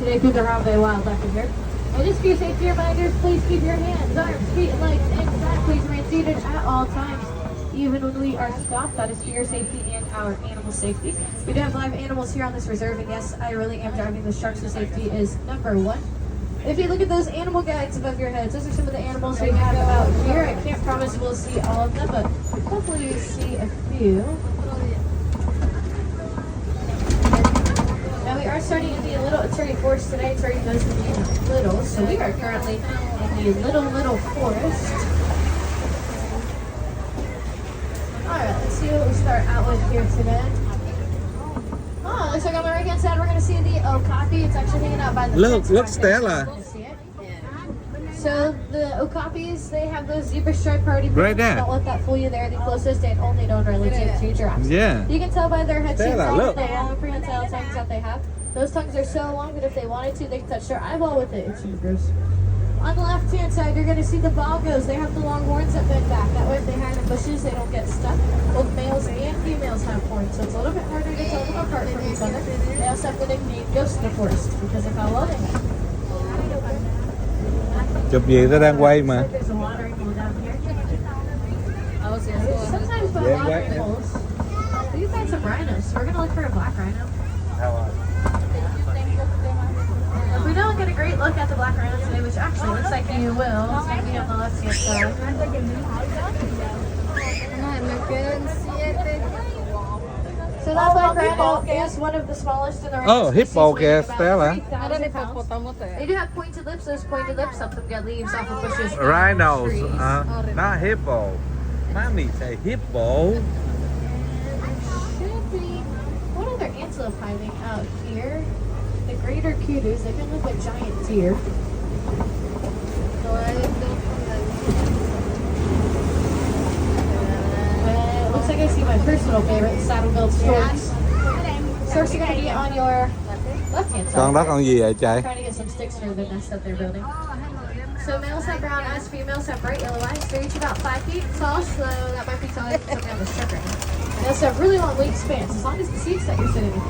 day through the Harambe wildlife in here. And just for your safety reminders, please keep your hands, arms, feet, and legs in the back. Please remain seated at all times, even when we are stopped. That is for your safety and our animal safety. We do have live animals here on this reserve, and yes, I really am driving the sharks to safety is number one. If you look at those animal guides above your heads, those are some of the animals we have out here. I can't promise we'll see all of them, but hopefully you see a few. Now we are starting in the Little Ituri Forest today. Ituri does mean little, so we are currently in the Little Forest. Alright, let's see what we start out with here today. Oh, looks like on my right hand side we're going to see the okapi. It's actually hanging out by the fence Look, back there, Stella. so you can see it. So the okapis, they have those zebra stripe party Right points. there. Don't let that fool you. They're the closest and only known relative to giraffes. Yeah. You can tell by their head shapes Stella, and look. the long prehensile tongues that they have. Those tongues are so long that if they wanted to, they could touch their eyeball with it. It's super gross. On the left hand side, you're going to see the bongos. They have the long horns that bend back. That way, if they hide in bushes, they don't get stuck. Both males and females have horns, so it's a little bit harder to tell them apart from each other. They also have the nickname Ghost of the Forest because of how well they have. Chụp gì tao đang quay mà. There's a watering hole down here. Sometimes by watering holes, we can find some rhinos. So we're going to look for a black rhino. If we don't get a great look at the black rhino today, which actually looks like you will, it's going to be on the left hand side. So that black rhino is one of the smallest in the range. Oh, hippo kìa, Stella. They do have pointed lips. Those pointed lips help them get leaves off of bushes. and Rhinos, trees. not hippo. Mommy say hippo. Should be one other antelope hiding out here. The greater kudos. They can look like giant deer. Looks like I see my personal favorite, saddle-billed storks. Storks are going to be on your left-hand side. Con đó con gì vậy trời? Trying to get some sticks for the nest that they're building. So males have brown eyes, females have bright yellow eyes. They're each about 5 feet tall, so that might be telling you something on this truck right now. They also have really long wingspans, as long as the seats that you're sitting in.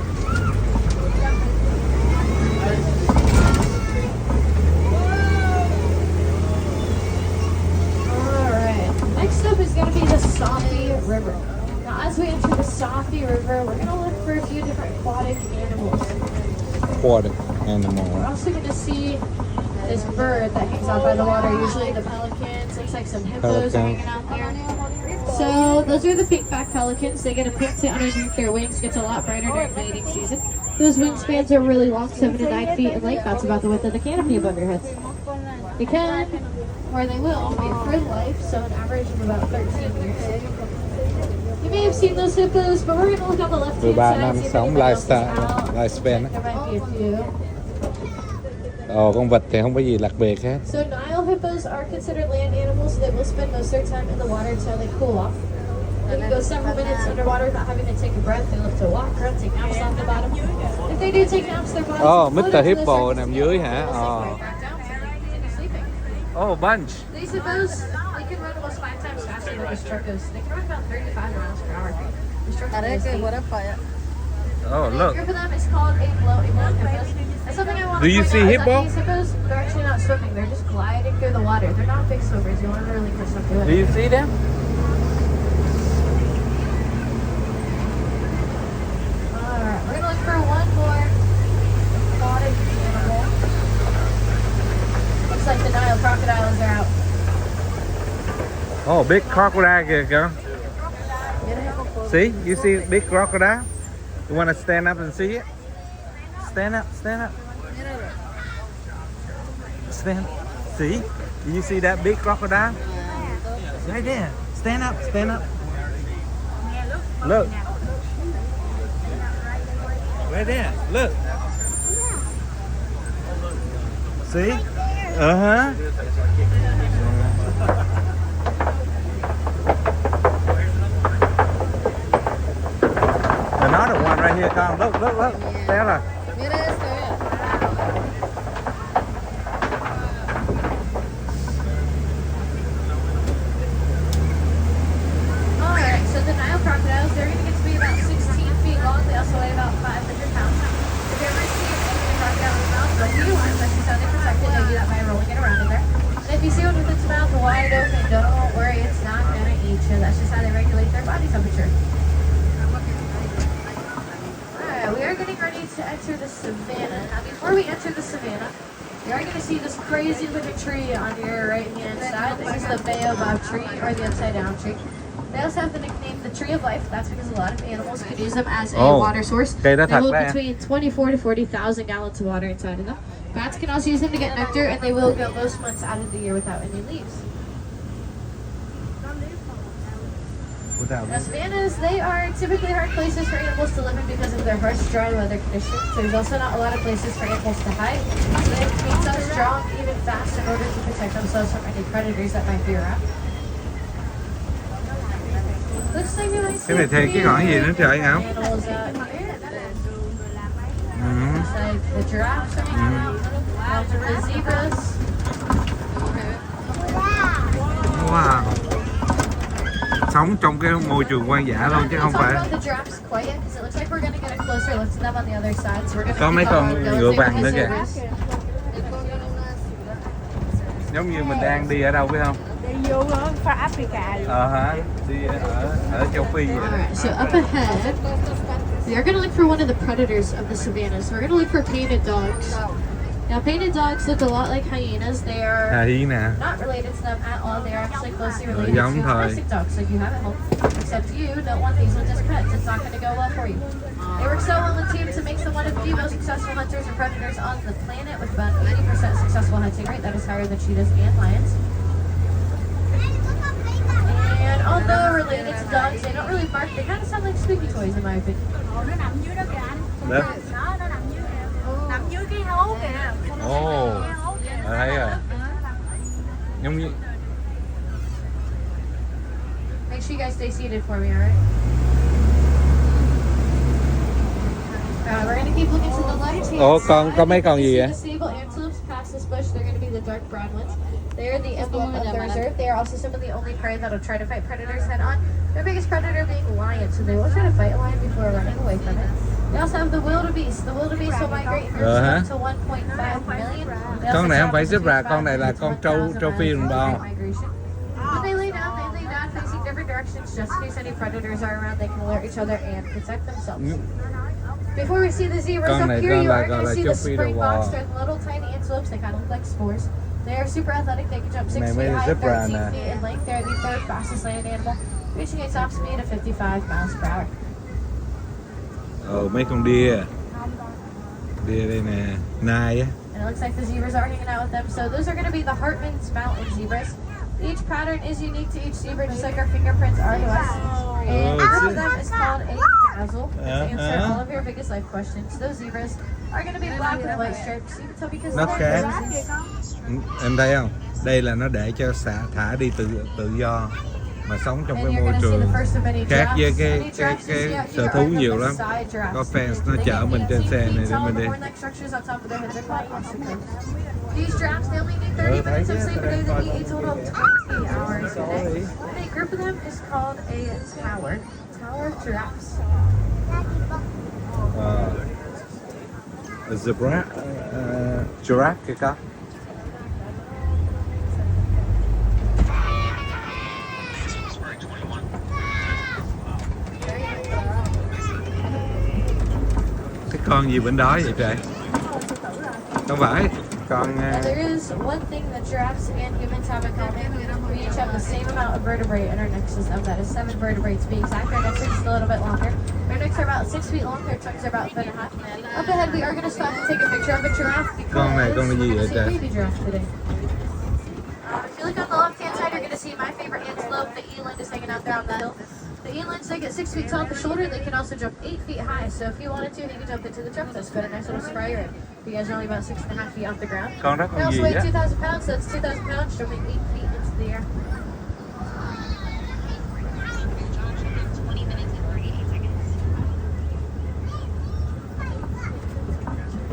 Alright, next up is going to be the Safi River. Now as we enter the Safi River, we're going to look for a few different aquatic animals. Aquatic We're animal. also going to see this bird that hangs out by the water, usually the pelicans. Looks like some hippos are hanging out there. So those are the pink-backed pelicans. They get a pink tint underneath their wings. Gets a lot brighter during mating season. Those wingspans are really long, 7 to 9 feet in length. That's about the width of the canopy above your heads. They can, or they will, mate for life, so an average of about 13 years. You may have seen those hippos, but we're going to look on the left-hand Tụi bạn side. đang See if sống anybody else is lifestyle, out. lifespan á. There might be a few. Ồ, con vịt thì không có gì đặc biệt hết. So Nile hippos are considered land animals. They will spend most of their time in the water until they cool off. They can go several minutes underwater without having to take a breath. They love to walk around, take naps on the bottom. If they do take naps, their bodies Oh, will float Mr. up to the Hippo surface nằm and dưới they'll hả? sink Ờ. right back down so they can continue sleeping. Oh, bunch. These hippos, they can run almost 5 times faster than this truck goes. They can run about 35 miles per hour. This truck goes 8. Oh, The look. group of them is called a floating hippos. And something I want Do to you point see out is hippo? that these hippos, they're actually not swimming. They're just gliding through the water. They're not big swimmers. You want to really push them to it. Do you see them? Alright, we're gonna look for one more aquatic animal. Looks like the Nile crocodiles are out. Oh, big crocodile kìa kìa. See? You see big crocodile? You want to stand up and see it? Stand up, stand up. Stand. See? Do you see that big crocodile? Right there. Stand up, stand up. Look. Right there. Look. See? Uh-huh. Another one right here, Tom. Look, look, look. Stella. Alright, so the Nile crocodiles, they're gonna get to be about 16 feet long. They also weigh about 500 pounds. If you ever see a crocodile in the mouth, wide open. Don't worry, it's not gonna eat you. That's just how they regulate their body temperature. Alright, we are getting ready to enter the savannah. Now, before we enter the savannah, you are gonna see this crazy looking tree on your right hand side. This is the baobab tree, or the upside down tree. They also have the nickname the Tree of Life. That's because a lot of animals could use them as a water source. Cây đó They thật hold đó em. between 24 to 40,000 gallons of water inside of them. Bats can also use them to get nectar, and they will go most months out of the year without any leaves. Now, savannas, they are typically hard places for animals to live in because of their harsh, dry weather conditions. There's also not a lot of places for animals to hide. So they become so strong, even fast, in order to protect themselves from any predators that might be around. Looks like we might see Cái này thêm cái ngọn gì nữa trời hả? animals out here. Ừ. Looks like the giraffes are hanging out, the zebras. Wow. Sống trong cái môi trường hoang dã luôn chứ không Talk phải. about the giraffes quite yet, because it looks like we're going to get a closer look to them on the other side. So we're going to Có mấy con ngựa vàng nữa kìa. kìa. Giống như mình đang đi ở đâu biết không? Đi vô pha Africa. Hả? Đi ở châu Phi vậy đó. Alright, so up ahead, we are going to look for one of the predators of the savannah. So we're going to look for painted dogs. Now, painted dogs look a lot like hyenas. They are Hy nè. not related to them at all. They are actually closely related to Giống thôi. domestic dogs like you have at home. Except you don't want these ones as pets. It's not going to go well for you. They work so well in teams to make them one of the most successful hunters and predators on the planet, with about 80% successful hunting rate. That is higher than cheetahs and lions. And although related to dogs, they don't really bark. They kind of sound like squeaky toys in my opinion. Nó nằm dưới đó kìa anh. Đó. Đó, nó nằm dưới kìa. Nằm dưới cái hố kìa. Ồ. Cái hố kìa. Thấy rồi. Giống như Make sure you guys stay seated for me, alright? We're gonna keep looking to the left hand Ủa, side. có mấy con gì You vậy? can see the sable antelopes past this bush. They're gonna be the dark brown ones. They are the emblem of the reserve. They are also some of the only prey that'll try to fight predators head on. Their biggest predator being lions, so they will try to fight a lion before running away from it. They also have the wildebeest. The wildebeest will migrate in groups of up to 1.5 million. They also con này không phải travel zebra, between con này là 5,000 con to trâu 1,000 châu Phi miles đồng for bào. migration. When they lay down facing different directions just in case any predators are around. They can alert each other and protect themselves. Before we see the zebras Con up này here, gọi you là- are gọi going là to see châu the Phi đầu springboks. bò. They're the little tiny antelopes. They kind of look like spores. They are super athletic. They can jump 6 Này feet mới high, zebra 13 nè. feet in length. They're the third fastest land animal, reaching a top speed of 55 miles per hour. Mấy con deer. Deer đây nè. Nai á. And it looks like the zebras are hanging out with them. So those are going to be the Hartman's Mountain zebras. Each pattern is unique to each zebra, just like our fingerprints are to us. And each of them is called a dazzle. To answer all of your biggest life questions, those zebras are going to be black with white stripes. You can tell because Nó of khác. their reasons. Em thấy không? Đây là nó để cho thả đi tự do mà sống trong And cái you're môi going to see the trường first of many khác với giraffes. Any giraffes you see out sở here thú are the nhiều lắm. Maasai giraffes. Có fans nó They chở get mình trên 18 xe này feet để tall. mình The đi. horn-like structures on top of their heads are called ossicles. These giraffes, they only need 30 thấy minutes of chứ, sleep a tao day. đang They coi eat a con total of video. 20 hours a day. And a group of them is called a tower. Tower of giraffes. Zebra, giraffe kìa con. Cái con gì bên đó vậy trời? Không phải con Now, there is one thing that giraffes and humans have in common. We each have the same amount of vertebrae in our neck system. That is 7 vertebrae to be exact. Our necks are just a little bit longer. Our necks are about 6 feet long. Their tongues are about 1.5. Up ahead, we are going to stop and take a picture of a giraffe because Con này con gì we're vậy going to see a trời? baby giraffe today. If you look on the left-hand side, you're going to see my favorite antelope. The eland is hanging out there on the hill. The elands, they get 6 feet tall at the shoulder. They can also jump 8 feet high. So if you wanted to, you could jump into the jump desk. Got a nice little sprayer. You guys are only about 6.5 feet off the ground. Con đó They con gì also weigh á? 2,000 pounds, so that's 2,000 pounds jumping 8 feet into the air.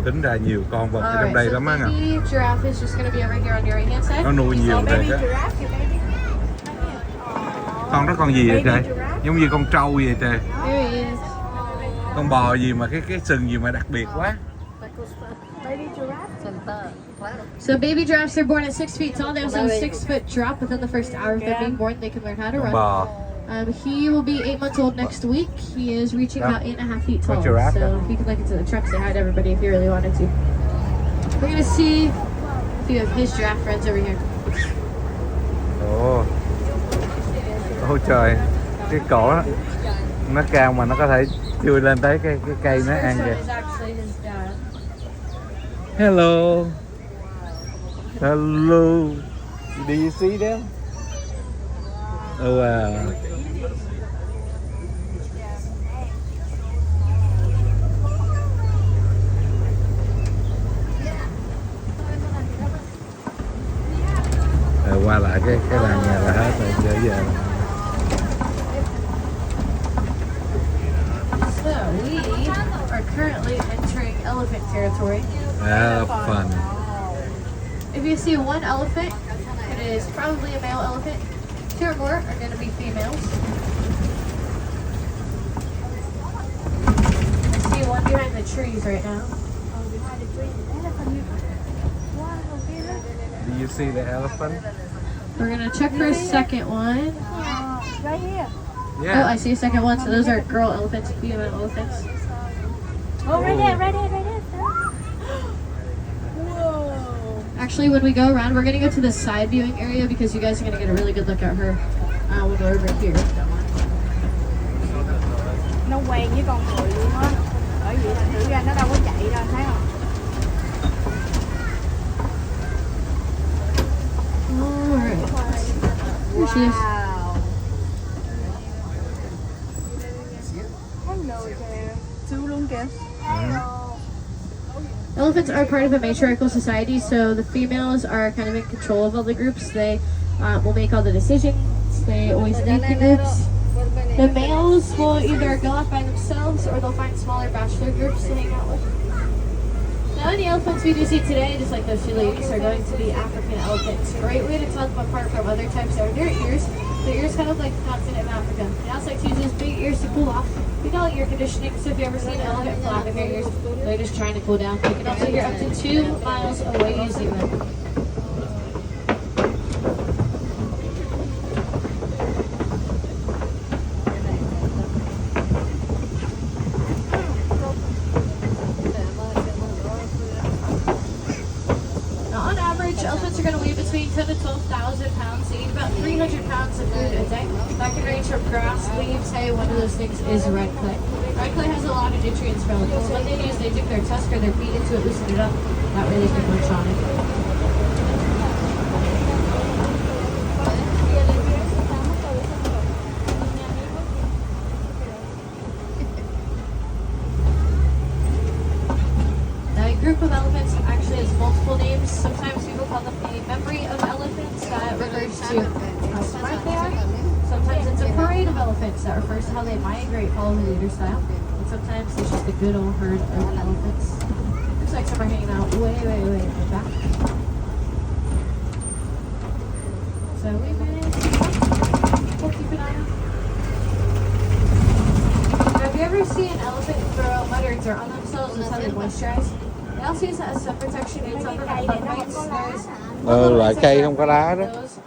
Tính ra nhiều con vật ở trong Alright, đây so lắm á. baby giraffe is just going to be over here on your right hand side. Nó nuôi nhiều Baby thiệt á. giraffe kìa baby. Con đó con gì vậy trời? Giống như con trâu vậy trời. There he is. Con bò gì mà cái sừng gì mà đặc biệt quá. Baby giraffe. So baby giraffes are born at 6 feet tall. They also have a 6-foot drop within the first hour of them being born. They can learn how to Con run. bò. He will be 8 months old next week. He is reaching about 8.5 feet tall. giraffe, So if you could look into the truck, say hi to everybody if you really wanted to. We're gonna see a few of his giraffe friends over here. Ồ. Ôi trời. Cái cổ đó, nó cao mà nó có thể chui lên tới cái cây nó ăn kìa. Hello. Hello. Do you see them? Oh wow. Rồi qua lại cái làng này là hết rồi, giờ về. So we are currently entering elephant territory. Fun. If you see one elephant, it is probably a male elephant. 2 or more are going to be females. I see one behind the trees right now. Do you see the elephant? We're going to check for a second one. Right here. Oh, I see a second one. So those are girl elephants, female elephants. Oh, right there, right there, right there. Whoa. Actually, when we go around, we're going to go to the side viewing area because you guys are going to get a really good look at her when we're over here. Nó quen với con người luôn á. Bởi vì thành thử ra nó đâu có chạy đâu, thấy không? Alright. Here she is. Wow. Hello there. Chú luôn kìa. Elephants are part of a matriarchal society, so the females are kind of in control of all the groups. They will make all the decisions. They always lead the groups. The males will either go off by themselves or they'll find smaller bachelor groups to hang out with. Now, any elephants we do see today, just like those 2 ladies, are going to be African elephants. A great way to tell them apart from other types are their ears. Their ears kind of like the continent of Africa. They also like to use those big ears to cool off. We call it ear conditioning, so if you ever seen an elephant flapping their ears, they're just trying to cool down. You can also hear up to 2 miles away using them. Elephants are going to weigh between 10 to 12,000 pounds. They eat about 300 pounds of food a day. That can range from grass, leaves, hay. One of those things is red clay. Red clay has a lot of nutrients for elephants. What they do is they dip their tusk or their feet into it, loosen it up. That way they can munch on it. A group of elephants actually has multiple names. Sometimes people call them a memory of elephants. That refers to how smart they are. Sometimes it's a parade of elephants. That refers to how they migrate, follow the leader style. And sometimes it's just a good old herd of elephants. Looks like some are hanging out way in the back. So we'll keep an eye on. Now, have you ever seen an elephant throw out mud or dirt on themselves? That's how they moisturize. They also use that as sun protection. It's up for bug bites. Loại cây không có đá đó. Those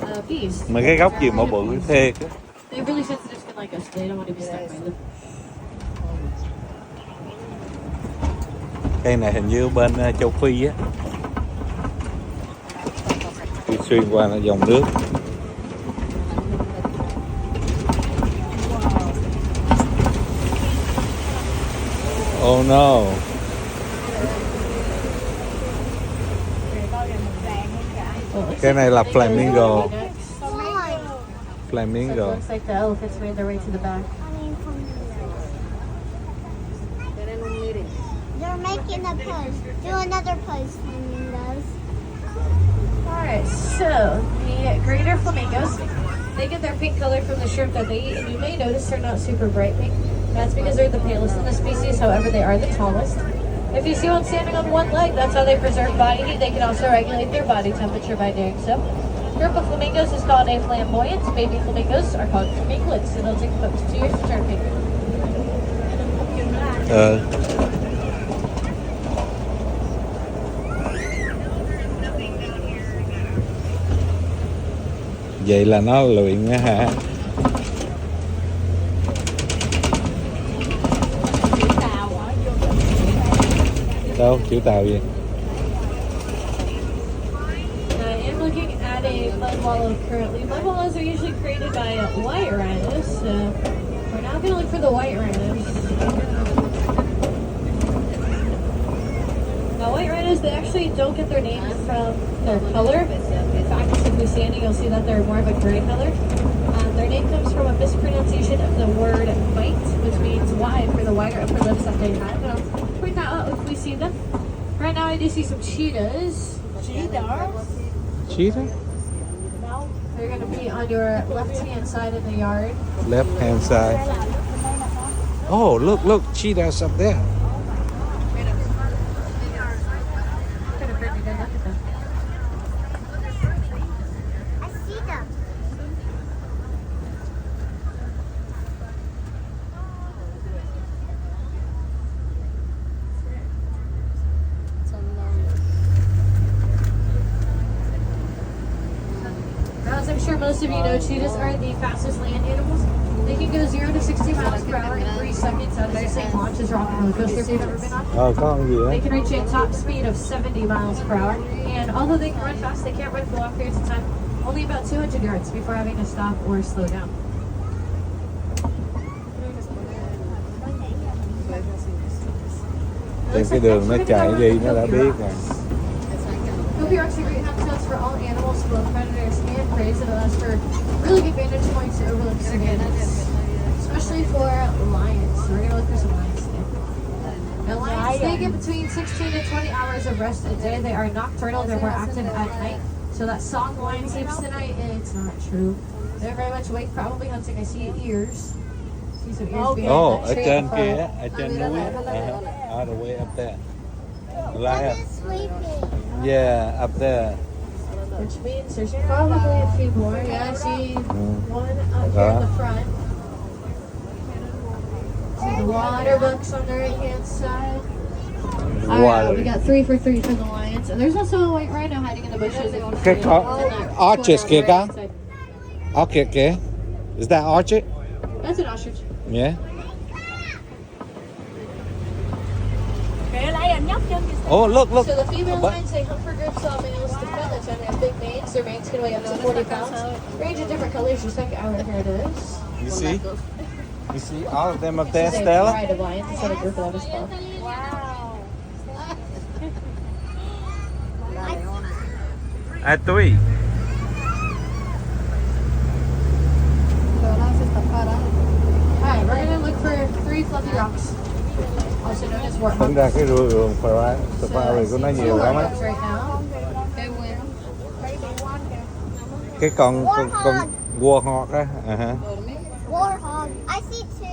are bees. Mà cái gốc gì mà bự thiệt á. They have really sensitive skin like us. They don't want to be stuck by them. Cây này hình như bên châu Phi á. Đi xuyên qua là dòng nước. Oh no. Cái này là flamingo. Flamingo. Looks like the elephants made their way to the back. They're making a pose. Do another pose, flamingos. Alright, so the greater flamingos, they get their pink color from the shrimp that they eat, and you may notice they're not super bright pink. That's because they're the palest in the species, however they are the tallest. If you see one standing on one leg, that's how they preserve body heat. They can also regulate their body temperature by doing so. A group of flamingos is called a flamboyant. Baby flamingos are called flaminglets, and it'll take them up to 2 years to turn pink. Vậy là nó luyện á hả? Đâu, chữ tàu gì? I am looking at a mud wallow currently. Mud wallows are usually created by white rhinos, so we're not going to look for the white rhinos. Now, white rhinos, they actually don't get their name from their color. In fact, if we see any, you'll see that they're more of a gray color. Their name comes from a mispronunciation of the word white, which means wide for the wider upper lips that they have. And I'll point that out if we see them. Right now, I do see some cheetahs. Cheetah? They're going to be on your left-hand side of the yard. Left hand side. Oh, look, cheetahs up there. Kind of pretty good. Look at them. I see them. As I'm sure most of you know, cheetahs are the fastest land animals. They can go 0 to 60 miles per hour in 3 seconds. That is the same launch as rock and roller coaster if you've ever been on. Có con gì They đó? can reach a top speed of 70 miles per hour. And although they can run fast, they can't run for long periods of time. Only about 200 yards before having to stop or slow down. Trên cái đường nó chạy đi nó đã biết rồi. Gobi Rocks are great habitats for all animals, both predators and prey, so that's for really good vantage points to overlook savannas, especially for lions. So we're gonna look for some lions today. Now lions, they get between 16 to 20 hours of rest a day. They are nocturnal, they're more active at night. So that song lion sleeps tonight, it's not true. They're very much awake, probably hunting. I see ears. See some ears behind Ồ, that ở tree trên in front. kia, ở trên núi. All the way up there. Lion. I'm sleeping. Yeah, up there. Which means there's probably a few more. Yeah, I see one up here in the front. See the water bucks on the right hand side. Alright, we got 3 for 3 for the lions. And there's also a white rhino hiding in the bushes. If you Cái see con it. In that orchid corner kìa on the con. right side. Orchid kìa. Is that orchid? That's an ostrich. Yeah. Kìa lấy anh nhóc chân kìa. Oh, look. So the female But- lions, they hunt for groups of males to feathers, and they have big manes. Their manes can weigh up to 40 pounds. Range of different colors, just like our here it is. You see? You see all of them up there, This is a Stella? pride of lions instead of group of them as well. À Tui. Alright, we're gonna look for 3 fluffy rocks, also known as Tính warthogs. ra cái đường safari của nó I see nhiều 2 lắm á. warthogs right now. Cái con warthog á. Uh-huh. Warhog. I see 2.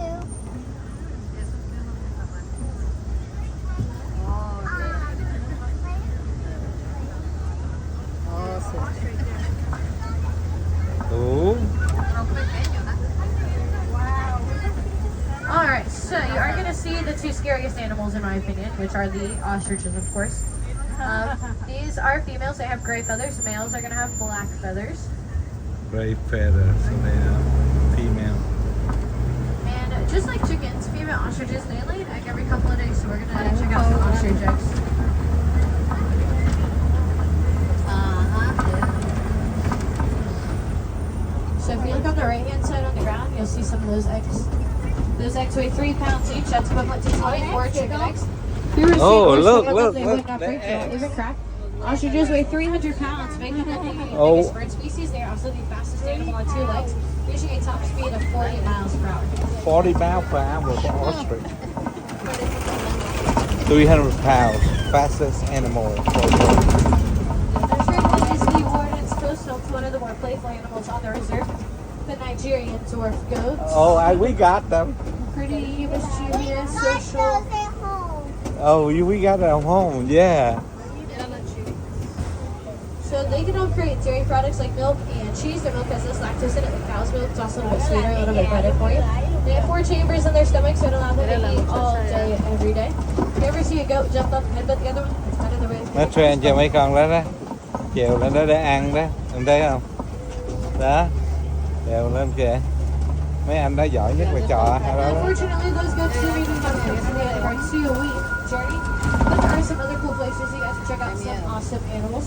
Ủa. Alright, so you are gonna see the 2 scariest animals in my opinion, which are the ostriches, of course. These are females, they have gray feathers. Males are gonna have black feathers. Gray feathers. Female. And just like chickens, female ostriches, they lay an egg every couple of days, so we're gonna check out some ostrich eggs. So if you look on the right hand side on the ground, you'll see some of those eggs. Those eggs weigh 3 pounds each. That's equivalent to 24 chicken eggs. If you were to see Oh, more look, some of them, look, they look, would not the break. They won't eggs. even crack. Ostriches weigh 300 pounds, making them the Oh. biggest bird species. They are also the fastest animal on 2 legs, reaching a top speed of 40 miles per hour. 40 miles per hour for ostrich. 300 pounds. Fastest animal. There's right one is the Warden's Coast, so it's one of the more playful animals on the reserve. The Nigerian dwarf goat. Oh, we got them. Pretty We mischievous, got social. those at home. Oh, we got them home. Yeah. So they can all create dairy products like milk and cheese. Their milk has less lactose in it than cow's milk. It's also a little bit sweeter, a little bit better for you. They have 4 chambers in their stomachs that allow them to eat all day, every day. If you ever see a goat jump up and headbutt the other one, it's kind of the way. Nó train cho mấy con đó đó. Chiều lên đó để ăn đó. Em thấy không? Đó, đèo lên kìa. Mấy anh đó giỏi nhất về trò đó. Unfortunately, those go to maybe our 2-week journey. But there are some other cool places you guys can check out some awesome animals.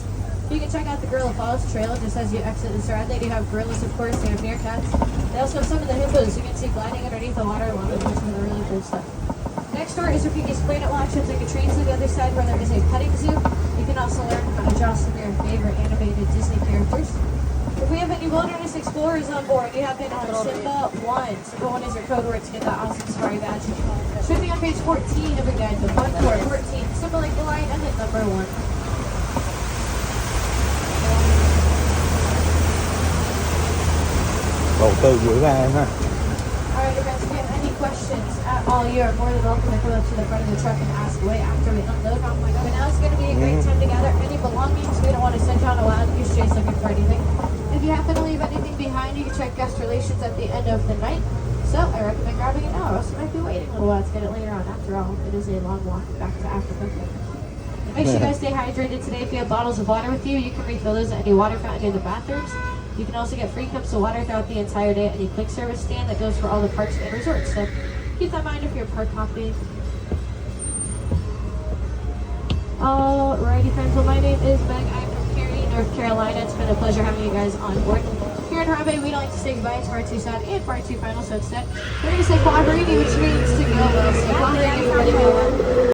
You can check out the Gorilla Falls Trail just as you exit the surround. They do have gorillas, of course. They have meerkats. They also have some of the hippos you can see gliding underneath the water along with some of the really cool stuff. Next door is Rafiki's Planet Watch. You'll take a train to the other side where there is a petting zoo. You can also learn how to draw some of your favorite animated Disney characters. If we have any wilderness explorers on board, you have been on Simba 1. Simba 1 is your code word to get that awesome safari badge. Should be on page 14 of your guide, but 14. Simba like the lion and hit number 1. Đầu tư dữ ra em ha. Alright, you guys, if you have any questions at all, you are more than welcome to come up to the front of the truck and ask away after we unload. But now it's going to be a great time to gather any belongings. We don't want to send you on a wild goose chase looking for anything. If you happen to leave anything behind, you can check guest relations at the end of the night. So I recommend grabbing it now, or else you might be waiting a little while to get it later on. After all, it is a long walk back to Africa. Make sure you guys stay hydrated today. If you have bottles of water with you, you can refill those at any water fountain in the bathrooms. You can also get free cups of water throughout the entire day at any quick service stand that goes for all the parks and resorts. So keep that in mind if you're park hopping. Alrighty friends, well my name is Meg. I'm from Cary, North Carolina. It's been a pleasure having you guys on board. Here in Harambe, we don't like to say goodbye. It's far too sad and far too final. So instead, we're going to say Kwaherini, which means to go well. So Kwaherini, everybody go well.